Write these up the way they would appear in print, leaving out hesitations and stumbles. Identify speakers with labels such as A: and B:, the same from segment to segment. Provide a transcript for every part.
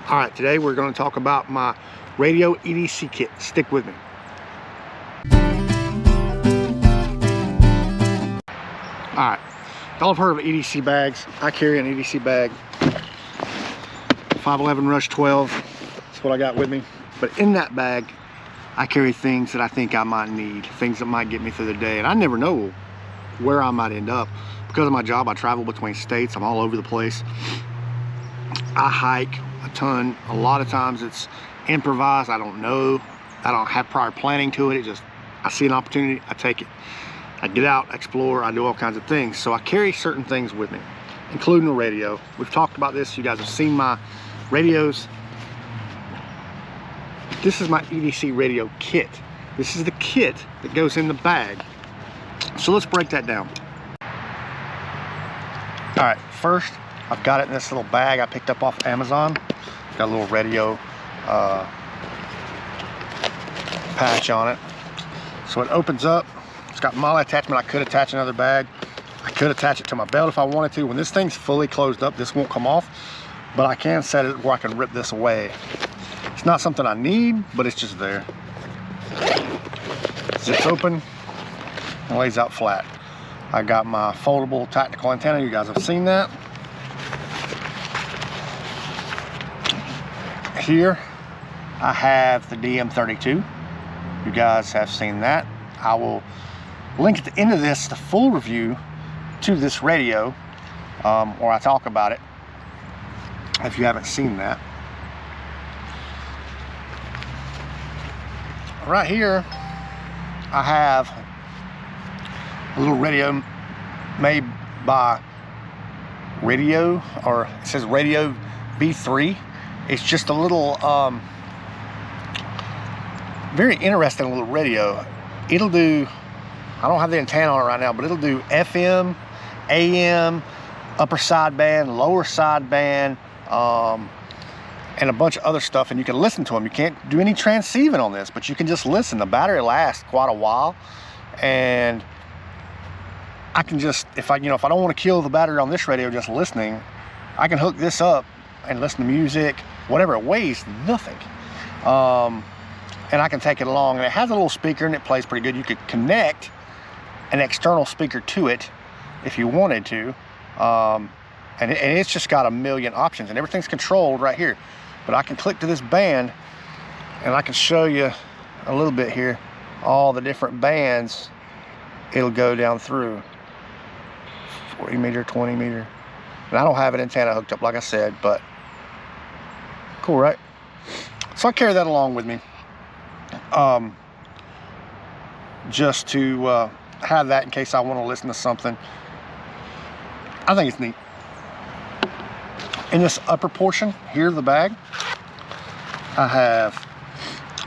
A: All right, today we're going to talk about my radio EDC kit. Stick with me. All right, y'all have heard of EDC bags. I carry an EDC bag, 511 Rush 12. That's what I got with me. But in that bag, I carry things that I think I might need, things that might get me through the day. And I never know where I might end up. Because of my job, I travel between states. I'm all over the place. I hike a ton. A lot of times it's improvised. I don't know. I don't have prior planning to it. I see an opportunity, I take it. I get out, explore, I do all kinds of things. So I carry certain things with me, including a radio. We've talked about this. You guys have seen my radios. This is my EDC Radio Kit. This is the kit that goes in the bag. So let's break that down. All right, first, I've got it in this little bag I picked up off Amazon. Got a little radio patch on it. So it opens up. It's got MOLLE attachment. I could attach another bag. I could attach it to my belt if I wanted to. When this thing's fully closed up, this won't come off, but I can set it where I can rip this away. It's not something I need, but it's just there. Zips open and lays out flat. I got my foldable tactical antenna. You guys have seen that. Here I have the DM32. You guys have seen that. I will link at the end of this the full review to this radio, where I talk about it if you haven't seen that. Right here I have a little radio made by Radio, or it says Radio B3. It's just a little very interesting little radio. It'll do, I don't have the antenna on it right now, but it'll do FM, AM, upper sideband, lower sideband, and a bunch of other stuff, and you can listen to them. You can't do any transceiving on this, but you can just listen. The battery lasts quite a while, and I can just, if I don't want to kill the battery on this radio just listening, I can hook this up and listen to music, whatever. It weighs nothing. And I can take it along, and it has a little speaker and it plays pretty good. You could connect an external speaker to it if you wanted to, and it's just got a million options, and everything's controlled right here. But I can click to this band and I can show you a little bit here, all the different bands it'll go down through. 40 meter, 20 meter. And I don't have an antenna hooked up, like I said, but cool, right? So I carry that along with me, just to have that in case I want to listen to something. I think it's neat. In this upper portion here of the bag, I have,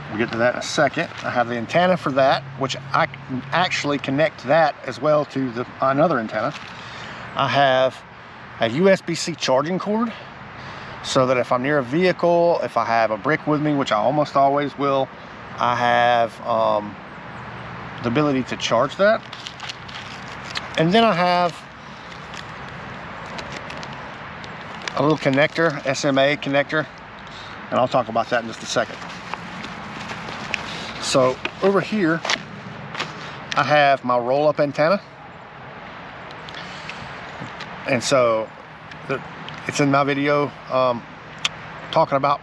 A: we'll get to that in a second, I have the antenna for that, which I can actually connect that as well to another antenna. I have a USB-C charging cord, so that if I'm near a vehicle, if I have a brick with me, which I almost always will, I have the ability to charge that. And then I have a little connector, SMA connector, and I'll talk about that in just a second. So over here, I have my roll-up antenna. And so it's in my video talking about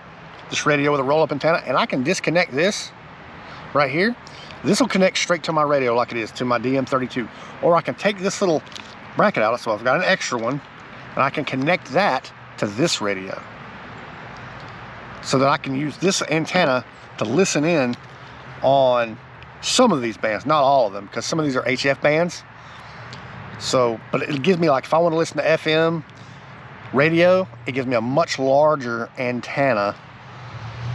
A: this radio with a roll-up antenna, and I can disconnect this right here. This will connect straight to my radio like it is, to my DM32. Or I can take this little bracket out, so I've got an extra one, and I can connect that to this radio, so that I can use this antenna to listen in on some of these bands, not all of them, because some of these are HF bands. So, but it gives me, like, if I want to listen to FM radio, it gives me a much larger antenna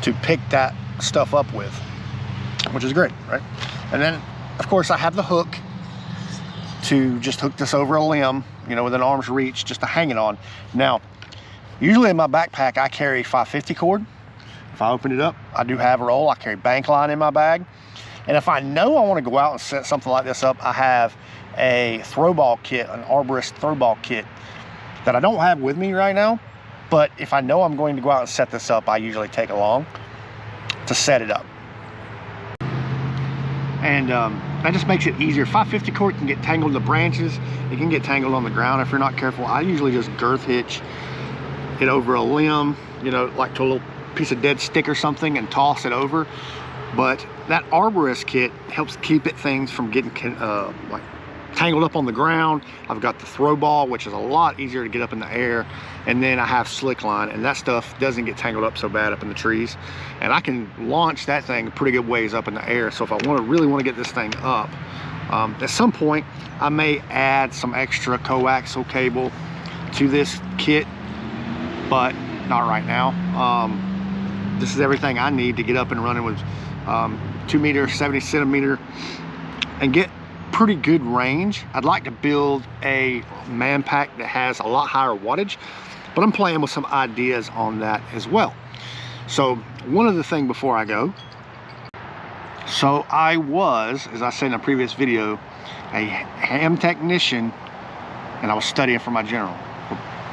A: to pick that stuff up with, which is great, right? And then, of course, I have the hook to just hook this over a limb, within arm's reach, just to hang it on. Now, usually in my backpack, I carry 550 cord. If I open it up, I do have a roll. I carry bank line in my bag. And if I know I want to go out and set something like this up, I have a throw ball kit, an arborist throw ball kit that I don't have with me right now, But if I know I'm going to go out and set this up, I usually take along to set it up. And that just makes it easier. 550 cord can get tangled in the branches. It can get tangled on the ground if you're not careful. I usually just girth hitch it over a limb, you know, like to a little piece of dead stick or something, and toss it over. But that arborist kit helps keep things from getting like tangled up on the ground. I've got the throw ball, which is a lot easier to get up in the air, and then I have slick line, and that stuff doesn't get tangled up so bad up in the trees, and I can launch that thing pretty good ways up in the air. So if I really want to get this thing up, at some point I may add some extra coaxial cable to this kit, but not right now. This is everything I need to get up and running with 2 meter 70 centimeter and get pretty good range. I'd like to build a man pack that has a lot higher wattage, but I'm playing with some ideas on that as well. So one other thing before I go. So I was, as I said in a previous video, a ham technician, and I was studying for my general.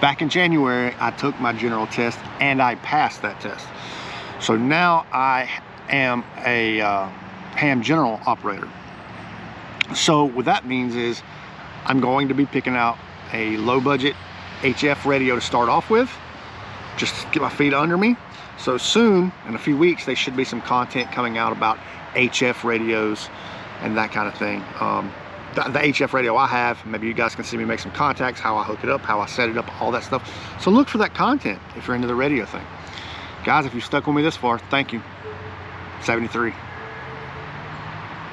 A: Back in January, I took my general test and I passed that test. So now I am a ham general operator. So what that means is I'm going to be picking out a low budget HF radio to start off with, just to get my feet under me. So soon, in a few weeks, there should be some content coming out about HF radios and that kind of thing. The HF radio I have, maybe you guys can see me make some contacts, how I hook it up, how I set it up, all that stuff. So look for that content if you're into the radio thing. Guys, if you've stuck with me this far, thank you. 73.